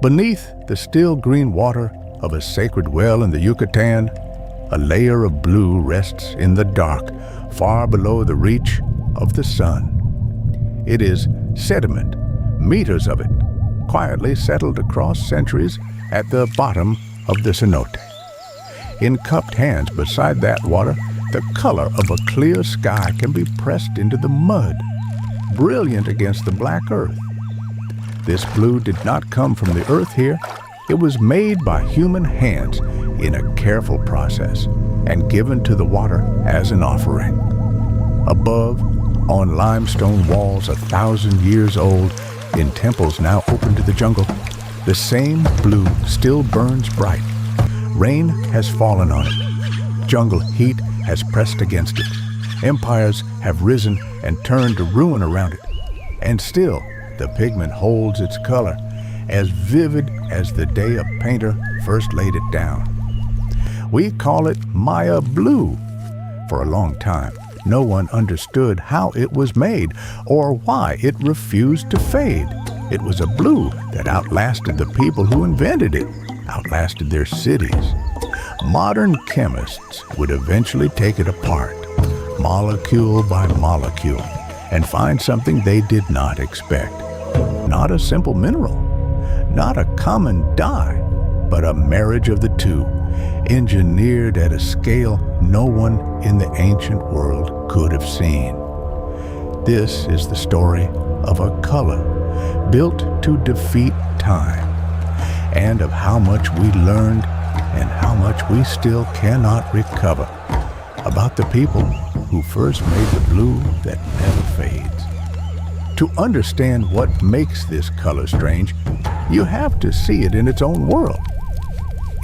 Beneath the still green water of a sacred well in the Yucatán, a layer of blue rests in the dark, far below the reach of the sun. It is sediment, meters of it, quietly settled across centuries at the bottom of the cenote. In cupped hands beside that water, the color of a clear sky can be pressed into the mud, brilliant against the black earth. This blue did not come from the earth here. It was made by human hands in a careful process and given to the water as an offering. Above, on limestone walls 1,000 years old, in temples now open to the jungle, the same blue still burns bright. Rain has fallen on it. Jungle heat has pressed against it. Empires have risen and turned to ruin around it. And still, the pigment holds its color, as vivid as the day a painter first laid it down. We call it Maya blue. For a long time, no one understood how it was made or why it refused to fade. It was a blue that outlasted the people who invented it, outlasted their cities. Modern chemists would eventually take it apart, molecule by molecule, and find something they did not expect. Not a simple mineral, not a common dye, but a marriage of the two, engineered at a scale no one in the ancient world could have seen. This is the story of a color built to defeat time, and of how much we learned and how much we still cannot recover about the people who first made the blue that never fades. To understand what makes this color strange, you have to see it in its own world.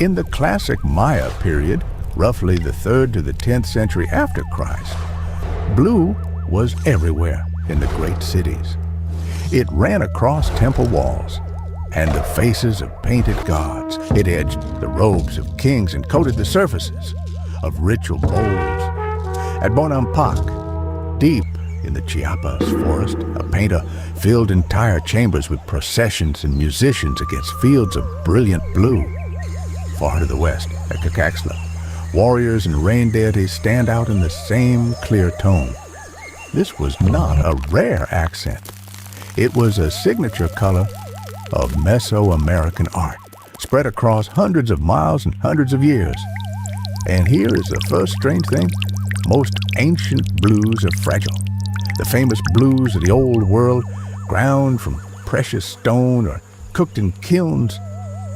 In the classic Maya period, roughly the 3rd to the 10th century after Christ, blue was everywhere in the great cities. It ran across temple walls and the faces of painted gods. It edged the robes of kings and coated the surfaces of ritual bowls. At Bonampak, deep in the Chiapas forest, a painter filled entire chambers with processions and musicians against fields of brilliant blue. Far to the west, at Cacaxtla, warriors and rain deities stand out in the same clear tone. This was not a rare accent. It was a signature color of Mesoamerican art, spread across hundreds of miles and hundreds of years. And here is the first strange thing. Most ancient blues are fragile. The famous blues of the old world, ground from precious stone or cooked in kilns,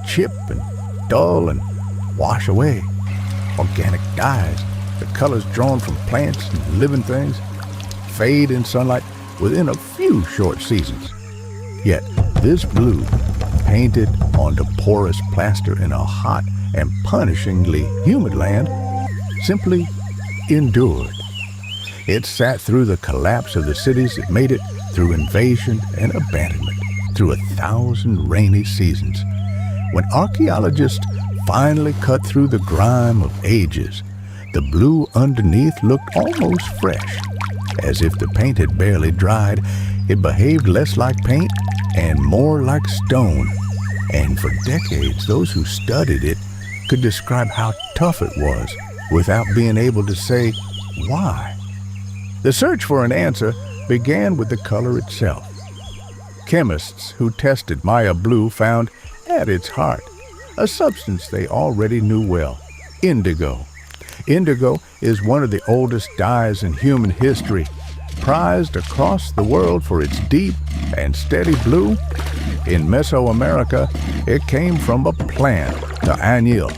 chip and dull and wash away. Organic dyes, the colors drawn from plants and living things, fade in sunlight within a few short seasons. Yet this blue, painted onto porous plaster in a hot and punishingly humid land, simply endured. It sat through the collapse of the cities. It made it through invasion and abandonment, through 1,000 rainy seasons. When archaeologists finally cut through the grime of ages, the blue underneath looked almost fresh. As if the paint had barely dried, it behaved less like paint and more like stone. And for decades, those who studied it could describe how tough it was without being able to say why. The search for an answer began with the color itself. Chemists who tested Maya blue found at its heart a substance they already knew well: indigo. Indigo is one of the oldest dyes in human history, prized across the world for its deep and steady blue. In Mesoamerica, it came from a plant, the añil,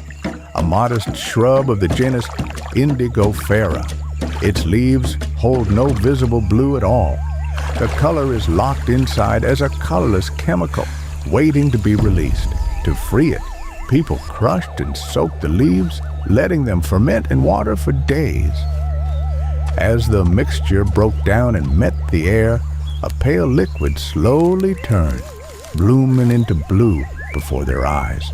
a modest shrub of the genus Indigofera. Its leaves hold no visible blue at all. The color is locked inside as a colorless chemical, waiting to be released. To free it, people crushed and soaked the leaves, letting them ferment in water for days. As the mixture broke down and met the air, a pale liquid slowly turned, blooming into blue before their eyes.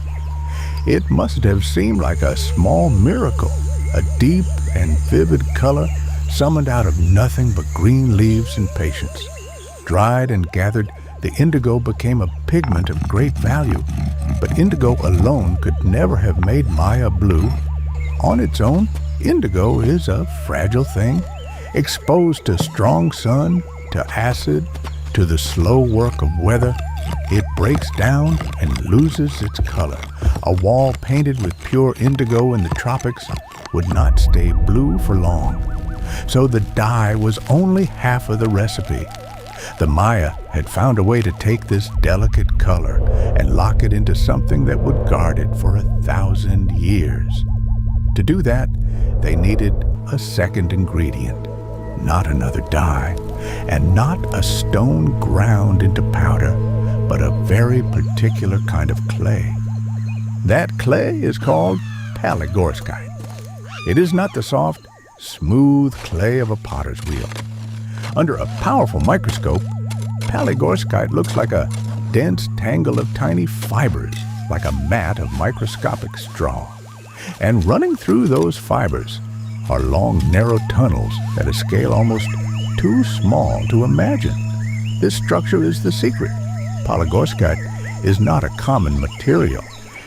It must have seemed like a small miracle, a deep and vivid color summoned out of nothing but green leaves and patience. Dried and gathered, the indigo became a pigment of great value, But indigo alone could never have made Maya blue. On its own, indigo is a fragile thing, exposed to strong sun, to acid, to the slow work of weather. It breaks down and loses its color. A wall painted with pure indigo in the tropics would not stay blue for long. So the dye was only half of the recipe. The Maya had found a way to take this delicate color and lock it into something that would guard it for 1,000 years. To do that, they needed a second ingredient, not another dye, and not a stone ground into powder, but a very particular kind of clay. That clay is called palygorskite. It is not the soft, smooth clay of a potter's wheel. Under a powerful microscope, palygorskite looks like a dense tangle of tiny fibers, like a mat of microscopic straw. And running through those fibers are long, narrow tunnels at a scale almost too small to imagine. This structure is the secret. Palygorskite is not a common material.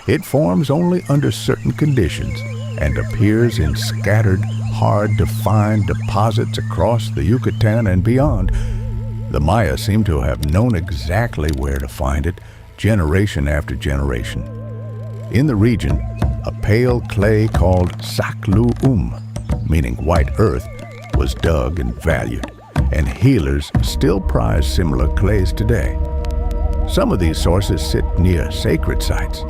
It forms only under certain conditions and appears in scattered, hard-to-find deposits across the Yucatán and beyond. The Maya seem to have known exactly where to find it, generation after generation. In the region, a pale clay called saklu, meaning white earth, was dug and valued, and healers still prize similar clays today. Some of these sources sit near sacred sites,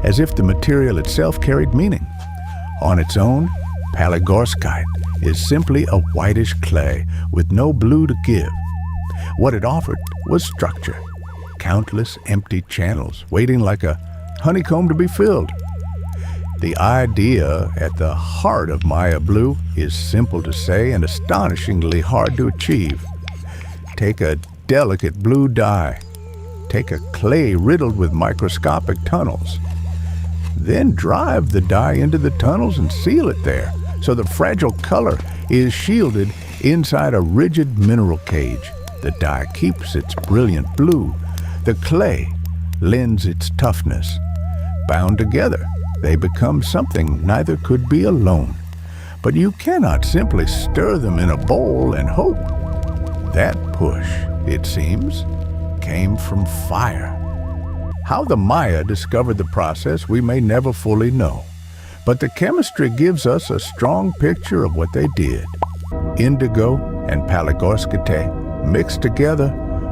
as if the material itself carried meaning. On its own, palygorskite is simply a whitish clay with no blue to give. What it offered was structure, countless empty channels waiting like a honeycomb to be filled. The idea at the heart of Maya blue is simple to say and astonishingly hard to achieve. Take a delicate blue dye. Take a clay riddled with microscopic tunnels. Then drive the dye into the tunnels and seal it there, so the fragile color is shielded inside a rigid mineral cage. The dye keeps its brilliant blue. The clay lends its toughness. Bound together, they become something neither could be alone. But you cannot simply stir them in a bowl and hope. That push, it seems, came from fire. How the Maya discovered the process we may never fully know, but the chemistry gives us a strong picture of what they did. Indigo and palygorskite, mixed together,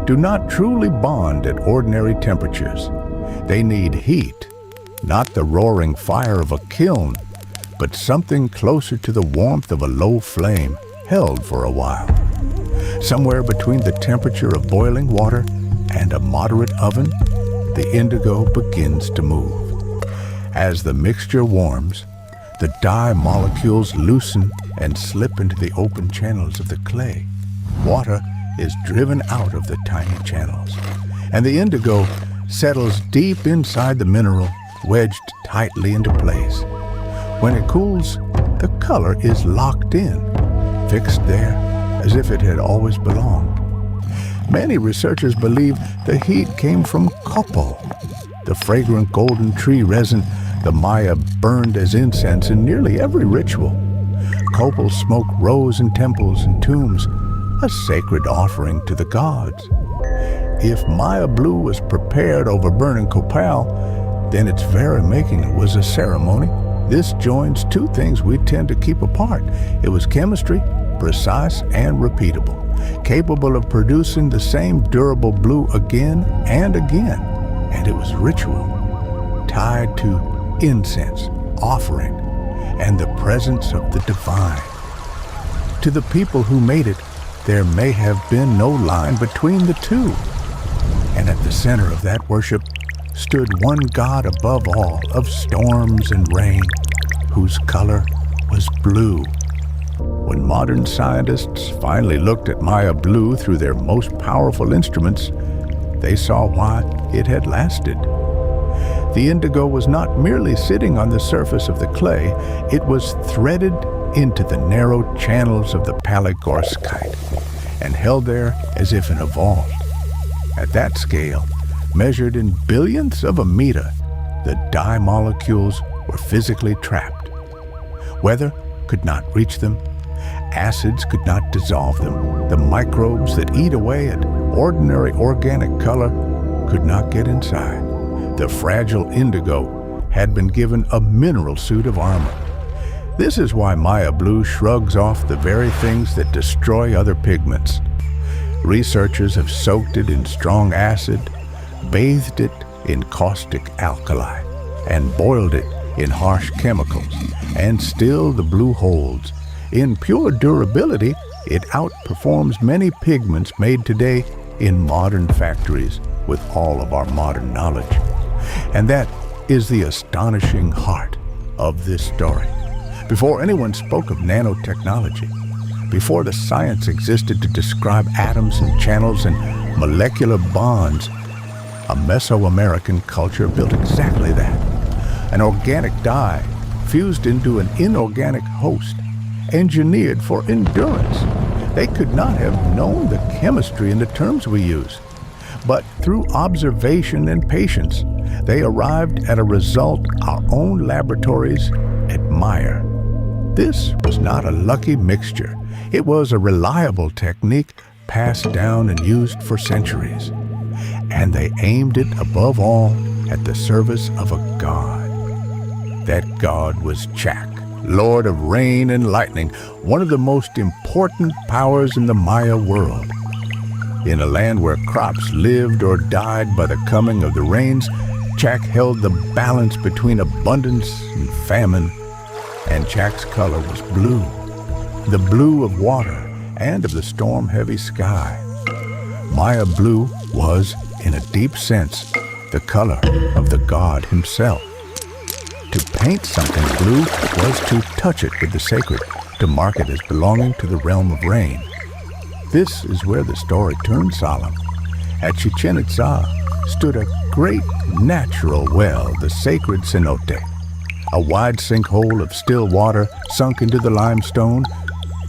do not truly bond at ordinary temperatures. They need heat, not the roaring fire of a kiln, but something closer to the warmth of a low flame, held for a while. Somewhere between the temperature of boiling water and a moderate oven, the indigo begins to move. As the mixture warms, the dye molecules loosen and slip into the open channels of the clay. Water is driven out of the tiny channels, and the indigo settles deep inside the mineral, wedged tightly into place. When it cools, the color is locked in, fixed there as if it had always belonged. Many researchers believe the heat came from copal, the fragrant golden tree resin the Maya burned as incense in nearly every ritual. Copal smoke rose in temples and tombs, a sacred offering to the gods. If Maya blue was prepared over burning copal, then its very making was a ceremony. This joins two things we tend to keep apart. It was chemistry, precise and repeatable, capable of producing the same durable blue again and again. And it was ritual, tied to incense, offering, and the presence of the divine. To the people who made it, there may have been no line between the two. And at the center of that worship stood one God above all, of storms and rain, whose color was blue. When modern scientists finally looked at Maya blue through their most powerful instruments, they saw why it had lasted. The indigo was not merely sitting on the surface of the clay, it was threaded into the narrow channels of the palygorskite and held there as if in a vault. At that scale, measured in billionths of a meter, the dye molecules were physically trapped. Weather could not reach them. Acids could not dissolve them. The microbes that eat away at ordinary organic color could not get inside. The fragile indigo had been given a mineral suit of armor. This is why Maya blue shrugs off the very things that destroy other pigments. Researchers have soaked it in strong acid, bathed it in caustic alkali, and boiled it in harsh chemicals, and still the blue holds. In pure durability, it outperforms many pigments made today in modern factories with all of our modern knowledge. And that is the astonishing heart of this story. Before anyone spoke of nanotechnology, before the science existed to describe atoms and channels and molecular bonds, a Mesoamerican culture built exactly that. An organic dye fused into an inorganic host, engineered for endurance. They could not have known the chemistry in the terms we use. But through observation and patience, they arrived at a result our own laboratories admire. This was not a lucky mixture. It was a reliable technique passed down and used for centuries. And they aimed it above all at the service of a god. That god was Chak, Lord of Rain and Lightning, one of the most important powers in the Maya world. In a land where crops lived or died by the coming of the rains, Chak held the balance between abundance and famine, and Chak's color was blue, the blue of water and of the storm-heavy sky. Maya blue was, in a deep sense, the color of the god himself. To paint something blue was to touch it with the sacred, to mark it as belonging to the realm of rain. This is where the story turned solemn. At Chichen Itza stood a great natural well, the sacred cenote, a wide sinkhole of still water sunk into the limestone.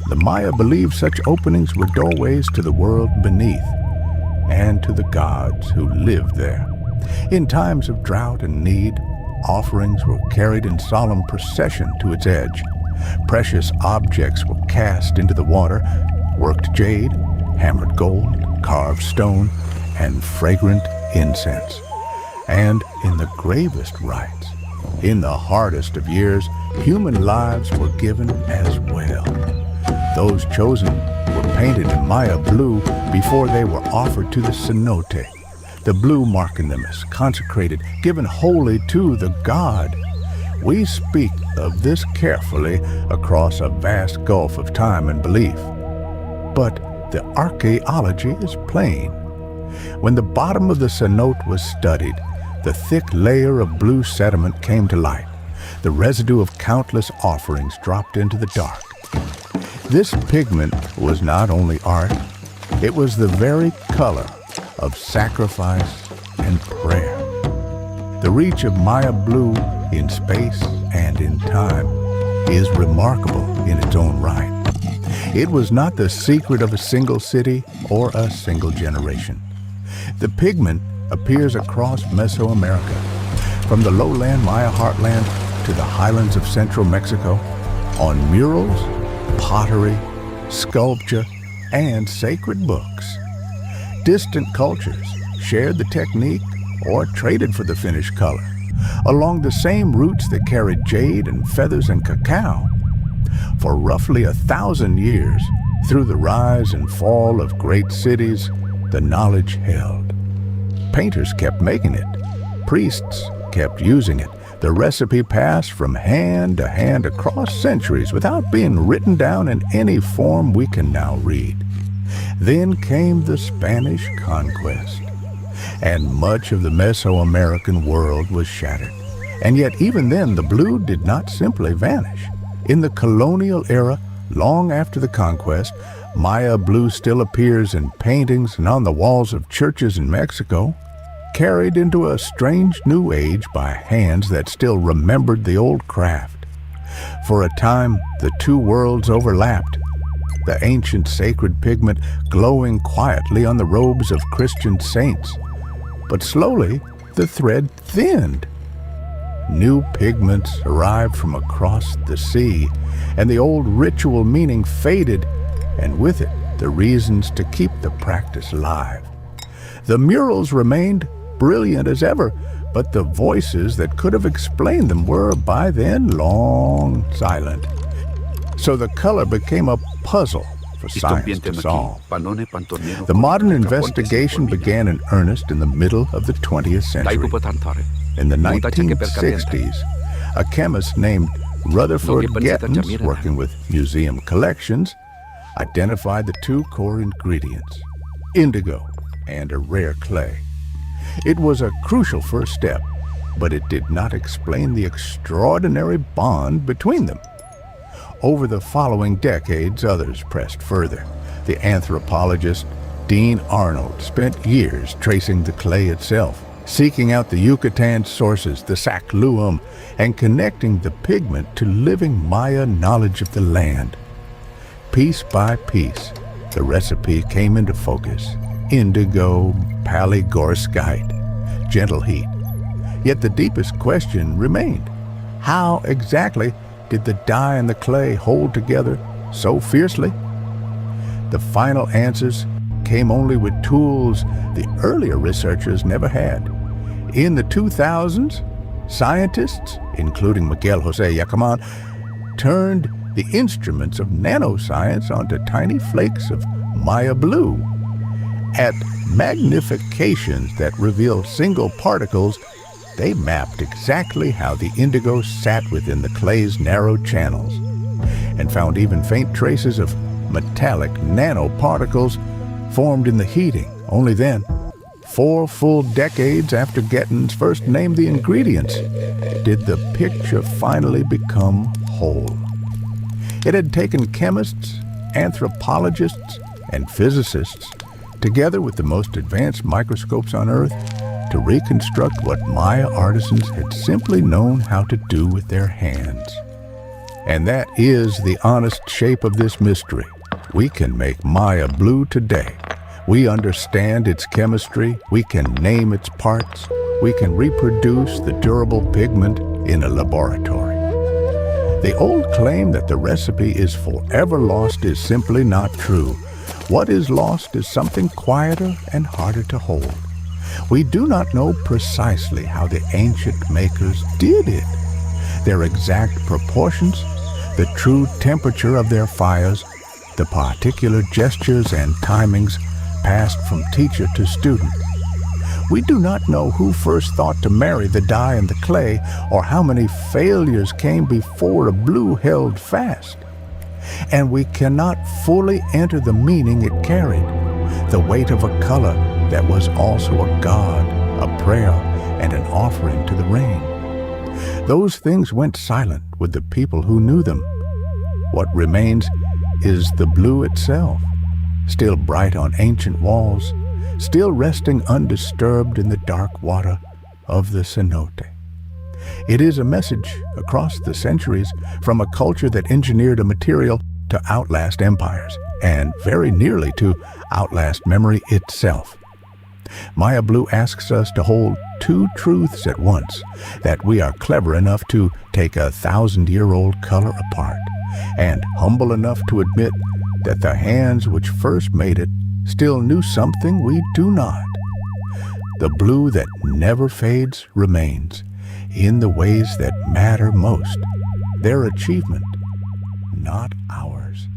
The Maya believed such openings were doorways to the world beneath and to the gods who lived there. In times of drought and need, offerings were carried in solemn procession to its edge. Precious objects were cast into the water, worked jade, hammered gold, carved stone, and fragrant incense. And in the gravest rites, in the hardest of years, human lives were given as well. Those chosen were painted in Maya blue before they were offered to the cenote, the blue marking them as consecrated, given wholly to the god. We speak of this carefully across a vast gulf of time and belief. But the archaeology is plain. When the bottom of the cenote was studied, the thick layer of blue sediment came to light. The residue of countless offerings dropped into the dark. This pigment was not only art, it was the very color of sacrifice and prayer. The reach of Maya blue in space and in time is remarkable in its own right. It was not the secret of a single city or a single generation. The pigment appears across Mesoamerica, from the lowland Maya heartland to the highlands of central Mexico, on murals, pottery, sculpture, and sacred books. Distant cultures shared the technique or traded for the finished color, along the same routes that carried jade and feathers and cacao. For roughly 1,000 years, through the rise and fall of great cities, the knowledge held. Painters kept making it. Priests kept using it. The recipe passed from hand to hand across centuries without being written down in any form we can now read. Then came the Spanish conquest, and much of the Mesoamerican world was shattered. And yet even then the blue did not simply vanish. In the colonial era, long after the conquest, Maya blue still appears in paintings and on the walls of churches in Mexico, carried into a strange new age by hands that still remembered the old craft. For a time, the two worlds overlapped, the ancient sacred pigment glowing quietly on the robes of Christian saints. But slowly, the thread thinned. new pigments arrived from across the sea, and the old ritual meaning faded, and with it the reasons to keep the practice alive. The murals remained brilliant as ever, but the voices that could have explained them were by then long silent. So the color became a puzzle for science to solve. The modern investigation began in earnest in the middle of the 20th century. In the 1960s, a chemist named Rutherford Gettins, working with museum collections, identified the two core ingredients, indigo and a rare clay. It was a crucial first step, but it did not explain the extraordinary bond between them. Over the following decades, others pressed further. The anthropologist Dean Arnold spent years tracing the clay itself, seeking out the Yucatán sources, the Sakluum, and connecting the pigment to living Maya knowledge of the land. Piece by piece, the recipe came into focus. Indigo, palygorskite, gentle heat. Yet the deepest question remained. How exactly did the dye and the clay hold together so fiercely? The final answers came only with tools the earlier researchers never had. In the 2000s, scientists, including Miguel Jose Yacaman, turned the instruments of nanoscience onto tiny flakes of Maya blue. At magnifications that revealed single particles, they mapped exactly how the indigo sat within the clay's narrow channels, and found even faint traces of metallic nanoparticles formed in the heating. Only then, 4 full decades after Gettins first named the ingredients, did the picture finally become whole. It had taken chemists, anthropologists, and physicists, together with the most advanced microscopes on Earth, to reconstruct what Maya artisans had simply known how to do with their hands. And that is the honest shape of this mystery. We can make Maya blue today. We understand its chemistry, we can name its parts, we can reproduce the durable pigment in a laboratory. The old claim that the recipe is forever lost is simply not true. What is lost is something quieter and harder to hold. We do not know precisely how the ancient makers did it. Their exact proportions, the true temperature of their fires, the particular gestures and timings passed from teacher to student. We do not know who first thought to marry the dye and the clay, or how many failures came before a blue held fast. And we cannot fully enter the meaning it carried, the weight of a color that was also a god, a prayer, and an offering to the rain. Those things went silent with the people who knew them. What remains is the blue itself, still bright on ancient walls, still resting undisturbed in the dark water of the cenote. It is a message across the centuries from a culture that engineered a material to outlast empires, and very nearly to outlast memory itself. Maya Blue asks us to hold two truths at once, that we are clever enough to take 1,000-year-old color apart, and humble enough to admit that the hands which first made it still knew something we do not. The blue that never fades remains in the ways that matter most, their achievement, not ours.